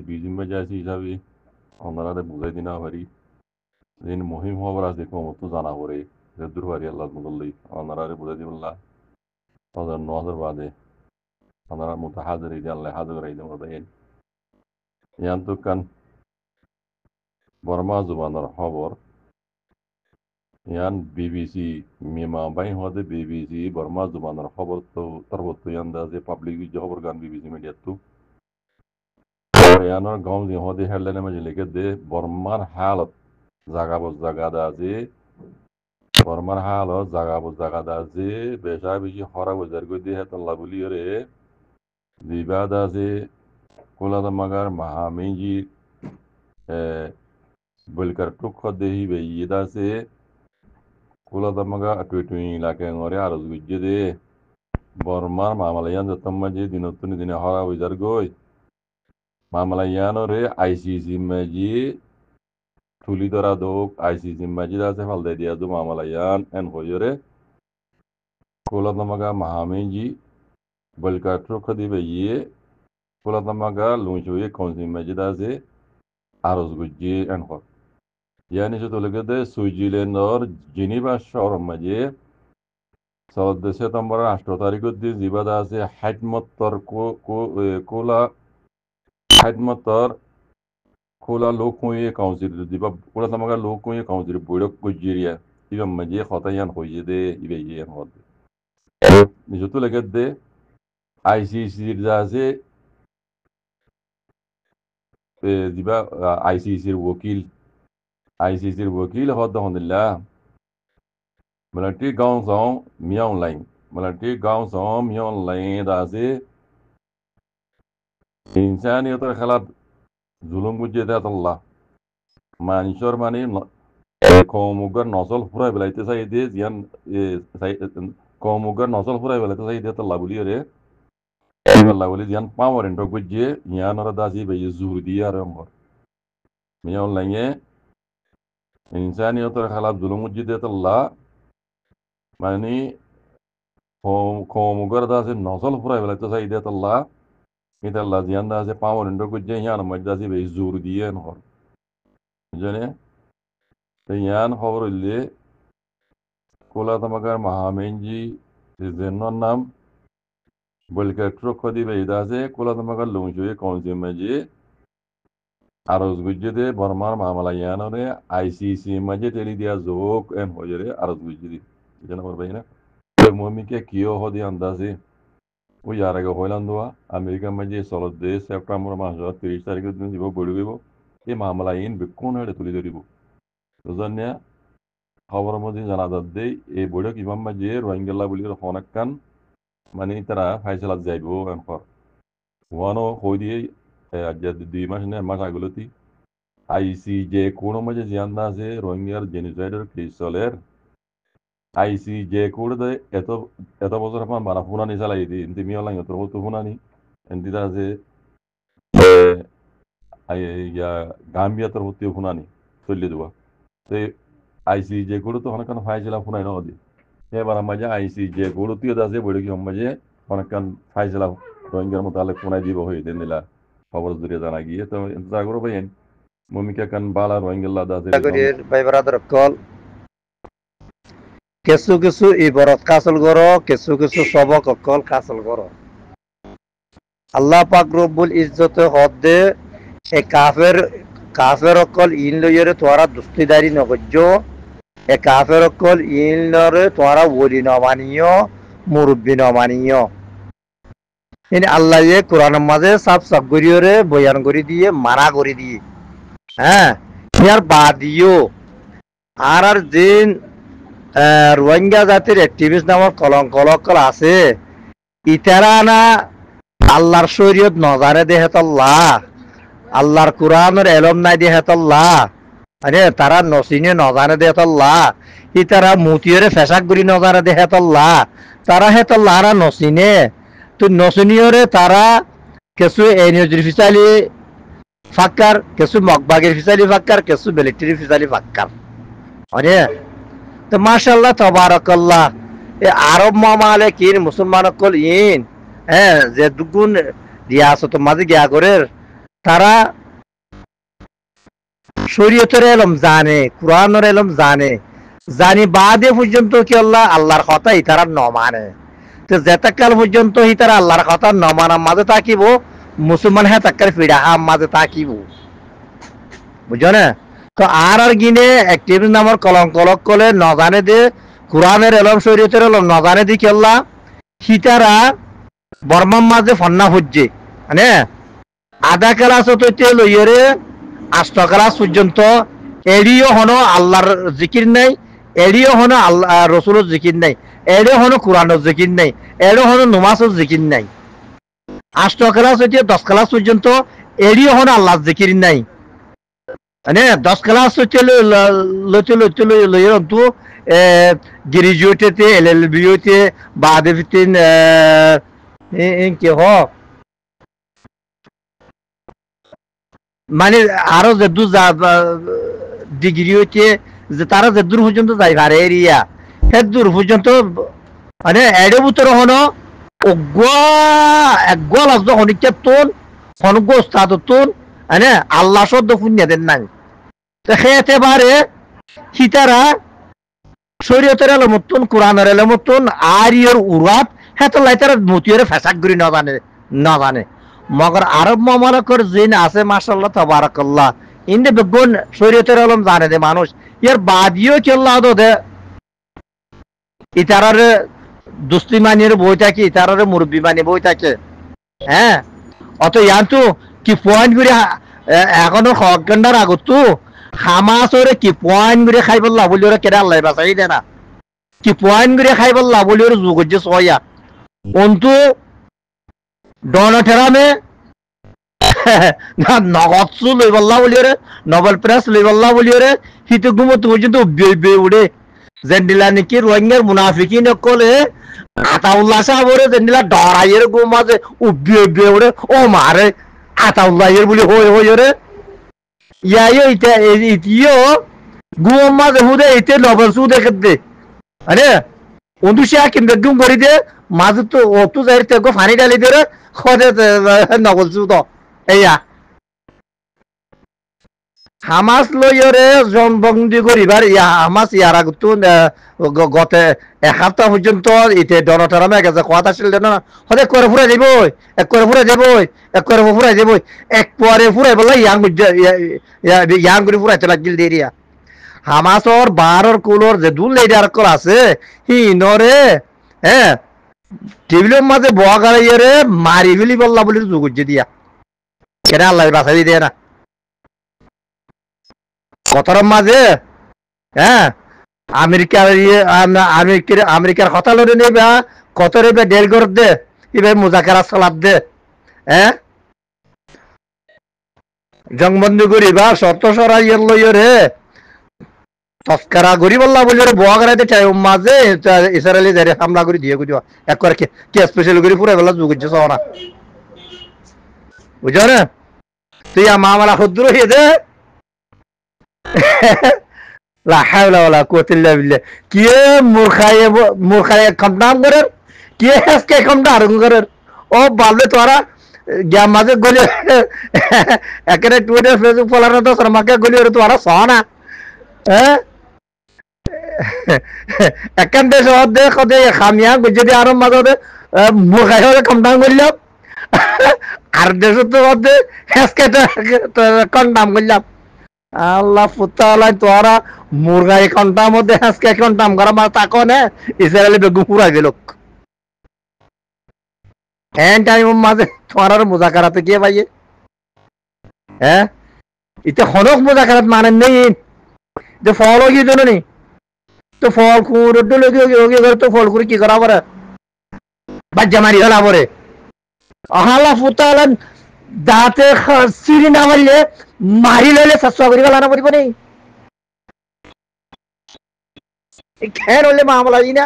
বিজিম বাজাইছি হিসাবে ওনারা বুঝাই দিনা পারি দিন মহিম খবর আছে কমতো জানা পড়ে দূর পারি আল্লাহ মদল্লি ওনারা বুঝাই দিবল্লা 2009 বাদে ওনারা মতো হাজার এই জানলে হাজার এই দেন ইয়ান তো কান বর্মা জুবানের খবর ইয়ান বিবিসি মিমা বাই হদে বিবিসি বর্মা জুবানের খবর তো তরবত ইয়ান দা যে পাবলিক যে খবর গান বিবিসি মিডিয়া তো ইয়ানোর গাঁও যে হদে হেডলাইনে মাঝে লিখে দে বর্মার হালত জাগা দা যে বর্মার হালত জাগা দা যে বেশা বেশি হরা বজার করে দিয়ে হেতল্লা বলি রে দিবা দা যে কোলাদা মাগার মাহামেজি বলকার টুক দেহি বে ইদা যে কোলাদা মাগা টুই লাকে ngore aruz gujje de বর্মার মামালায়ান যতম মাঝে দিনতুনি দিনে হরা বজার গই মামলায়ানো রে আইসিসি মাঝি তুলি ধরা দোক আইসিসি মাঝি আছে ফালদে দিয়া দু মামলায়ান এন হইরে কোলাদা মাগা মাহামেজি বলকার টুক দিবে ইয়ে কোলাদা মাগা লুঁচুয়ে কনসি মাঝি আছে aruz gujje en hor yani je tolegede সুইজারল্যান্ডর জেনিভা শহর মাঝে 14 সেপ্টেম্বর 8 তারিখত দি জিবাদা আছে হাইটমত্তর কোলা হাইটমত্তর কোলা লোক হয়ে কাউন্সিল দিবা কোলা তামাগা লোক হয়ে কাউন্সিল বৈরক গজিরিয়া ইবা মাঝে খতায়ান হইয়ে দে ইবে ইয়ান হদ নিজে তোলেগede আইসিসির যা আছে দিবা আইসিসির ওকিল হদ হন্দিল্লা Melati gaung song miao lain. Melati gaung song miao lain dasi insaniyatul khalad zulum bujjeda Allah. Mansur mani kaumugar nosol furai belaite sai de zian kaumugar nosol furai belaite sai de Allah buli re. Allah buli zian power into bujje yan ora dasi be zuhur diya ramor. Miao lain insaniyatul khalad zulum bujjeda Allah. মানে কমুগার দাসে nozzle ফুরাই বেলাতে চাই দিয়ে তাল্লা এটা আল্লাহ জিয়ান দাসে পাওয়ার Indo কুজে ইয়ান মধ্যে দাসে বেশ জোর দিয়ে নহর বুঝনে তো ইয়ান খবর হইলে কোলা তামাকার মাহামেনজি জেন্নর নাম বলকে ট্রক দিবে দাসে কোলা তামাকার লুংজুয়ে কনজে মাঝে আরজ গুজে দে বর্মার মামলা ইয়ানরে আইসিসি মাঝে টেলি দিয়া যোগ এন হয়ে রে আরজ গুজে দি যেন বলবাই না মমিকে কিয় হদি আন্দাজে ও ইয়ার আগে হইলাম দোয়া আমেরিকা মাঝে চলত দে সেপ্টেম্বর মাসত 30 তারিখের দিন দিব বড়িব এই মামলা ইন বেকুন হয়ে তুলি ধরিব দুজনিয়া খবরের মধ্যে জানা দে এই বড়ক ইমাম মাঝে রোহিঙ্গাল্লা বলি অনেকখান মানে তারা ফাইসলাত যাইব এনপর ওয়ানো হই দিয়ে আজ 2 মাস না মাস আগলতি আইসি যে কোনো মাঝে জিয়ান্দা আছে রোহিঙ্গার জেনোসাইডের কেস চলের আইসি যে করে এত এত বছর আপনার বানা ফুনানি চালাই দি ইন্তি মিয়া লাগে তোর মতো ফুনানি ইন্তি তা যে ইয়া গাম্বিয়া তোর মতো ফুনানি চলে দেওয়া তো আইসি যে করে তো অনেকক্ষণ ফাইছিলাম ফুনাই ন দি এবার মাঝে আইসি যে করে তুই আছে বড় কি মাঝে অনেকক্ষণ ফাইছিলাম রোহিঙ্গার মতো আলে ফুনাই দিব হয়ে দেন দিলা খবর জরিয়ে জানা গিয়ে তো ইন্তজার করো ভাইয়েন মমিকা কান বালা রোহিঙ্গাল্লা দাসে ভাই ব্রাদার কল কিছু কিছু ইবরত কাসল করো কিছু কিছু সবক অকল কাসল করো আল্লাহ পাক রব্বুল ইজ্জত হদে এ কাফের অকল ইন লইরে তোরা দুস্তিদারি নগজ্য এ কাফের অকল ইন লরে তোরা ওলি নমানিয় মুরব্বী নমানিয় ইন আল্লাহ এ কোরআনের মাঝে সাফ সাফ করিয়রে বয়ান করে দিয়ে মানা করে দিয়ে হ্যাঁ ইয়ার বাদিও আর দিন রোহিঙ্গা জাতির অ্যাক্টিভিস্ট নামক কলঙ্কল আছে ইতারা না আল্লাহর শরীয়ত নজারে দেহেতল্লাহ আল্লাহর কোরআনের এলম নাই দেহেতল্লাহ আরে তারা নসিনে নজারে দেহেতল্লাহ ইতারা মুতিয়রে ফেসাক গুরি নজারে দেহেতল্লাহ তারা হেতল্লাহ আর নসিনে তো নসিনিয়রে তারা কিছু এনজিওর ফিসালি ফাক্কার কিছু মকবাগের ফিসালি ফাক্কার কিছু মিলিটারি ফিসালি ফাক্কার আরে তো মাশাআল্লাহ তাবারাকাল্লাহ এ আরব মামালিকিন মুসলমান কল ইন হ্যাঁ যে দুগুণ রিয়াসত মাঝে গিয়া করে তারা শরীয়তের এলম জানে, কোরআনের এলম জানে, জানি বাদে পর্যন্ত কি আল্লাহর কথা ইতারা ন মানে। তো যেতাকাল পর্যন্ত ইতারা আল্লাহর কথা ন মানার মাঝে থাকিব, মুসলমান হ্যাঁ তাকার ফিরা মাঝে থাকিব, বুঝছো না? তো আর গিনে একটিভিস নামের কলঙ্ক কলে ন জানে দে কোরআনের এলম শরীয়তের এলম ন জানে দি কি হিতারা বর্মার মাঝে ফন্না হচ্ছে মানে আধা ক্লাস হতে লইরে 8 ক্লাস পর্যন্ত এড়িও হনো আল্লাহর জিকির নাই, এড়িও হনো আল্লাহ রসুলের জিকির নাই, এড়িও হনো কোরআনের জিকির নাই, এড়িও হনো নমাজের জিকির নাই। 8 ক্লাস হইতে 10 ক্লাস পর্যন্ত এড়িও হনো আল্লাহর জিকির নাই, মানে 10 ক্লাস হইতে লইতে তো গ্রাজুয়েটেতে এলএলবিতে বাদে ফিতিন কি হ মানে আরো যে দু ডিগ্রি হইতে যে তারা যে দূর পর্যন্ত যাই পারে এরিয়া সে দূর পর্যন্ত মানে এডে ভিতর হনো একগল আসতো অনেকটা তোন অনগ্য ওস্তাদ তোন মানে আল্লাহ শব্দ পুণ্যাদের নাই। তো সেতে পারে সীতারা শরীয়তের এলমতন কোরআনের এলমতন আর ইয়ের উড়াত হেতো লাইতার মতিয়রে ফেসাক করি না জানে মগর আরব মামলাকর জিন আছে মাশাআল্লাহ তাবারাকাল্লাহ ইন্দে বেগুন শরীয়তের এলম জানে দে মানুষ ইয়ার বাদিও কেল্লা দে ইতারারে দুস্তি মানিয়ে বই থাকে, ইতারারে মুরব্বী মানিয়ে বই থাকে। হ্যাঁ অত ইয়ান্তু কি পয়েন্ট করে এখনো হক গন্ডার আগত তো হামাসরে কি পয়েন্ট করে খাই বললা বলি ওরা কেডা আল্লাহ বাঁচাই দে না, কি পয়েন্ট করে খাই বললা বলি ওরা যুগ যে সয়া অন্তু ডনটেরামে না নগদ সু লই বললা বলি ওরে নোবেল প্রাইজ লই বললা বলি ওরে হিতে গুমত পর্যন্ত বে উড়ে জেন্ডিলা নাকি রোহিঙ্গার মুনাফিকিন কলে আতাউল্লাহ সাহেবরে জেন্ডিলা ডরাইয়ের গুমাজে উব্বে ওরে ও মারে আতাউল্লাহের বলি হই ওরে ইয়াইও ইটা ইতিও গুম মাঝে হুদে ইতে নোবেল সু দেখে দে আরে অন্দুশিয়া কিনবে গুম করি দে মাঝে তো অত যাই তেগো পানি ডালি দে রে খদে নোবেল সু তো এইয়া হামাস লইরে জনবন্দি করিবার হামাস ইয়ার আগতো গতে 1 সপ্তাহ পর্যন্ত ইতে ডনটারামে গেছে কথা ছিল না হদে করে ফুরাই যাবই এক করে ফুরাই যাবই এক করে ফুরাই যাবই এক পরে ফুরাই বলে ইয়াং করে ফুরাইতে লাগিল দেরিয়া হামাসর 12 কুলোর যে দুল লিডার কল আছে হি নরে হ্যাঁ টেবিলের মাঝে বগাড়াইরে মারি ফেলি বললা বলি জুগুজে দিয়া কেন আল্লাহ বাঁচাই দেয় না কতর মাঝে। হ্যাঁ আমেরিকার কথা লড়ে নেবে কত রেবে 1.5 গর দে এবার মুজাকারা সালাদ দে। হ্যাঁ জংবন্দি করিবা শর্ত সরাই লইরে তস্কারা করি বললা বলি ওরে বোয়া করাইতে চাই মাঝে ইসরায়েলি যারে হামলা করে দিয়ে গুজো এক করে কে স্পেশাল করে পুরো বেলা জুগুজে সওনা বুঝো না তুই মামলা খুদ্র হয়ে দে লা হাওলা ওয়ালা কুওয়াতা ইল্লা বিল্লাহ কি মূর্খায়ে কমদাম করে কি আজকে কমদার করে ও বালে তোরা গ্যা মাঝে গলি একরে টুইটার ফেসবুক ফলোয়ার তো শর্মাকে গলি ওরে তোরা সনা হ্যাঁ একান দেশ দে খদে খামিয়া গুজে আর মাঝে মূর্খায়ে কমদাম করলাম আর দেশ তো দে আজকে কমদাম করলাম আল্লাহ ফুতালাই তোরা মুরগা ঘন্টার মধ্যে আজকে ঘন্টাম করা মার তাকো না ইসরায়েলি বেগুন পুরাই গেল এন টাইম মাঝে তোমার মুজাকারাতে গিয়ে পাইয়ে। হ্যাঁ ইতে হনক মুজাকারাত মানে নেই যে ফল কি জন্য নি তো ফল কুড়ো লগে তো ফল করে কি করা পারে বাজ্জা মারি হলা পরে আল্লাহ ফুতালাই দাঁতে সিঁড়ি না মারলে মারি লইলে চেষ্টা করি গেল না পড়ব নি খের হলে মামলা ই না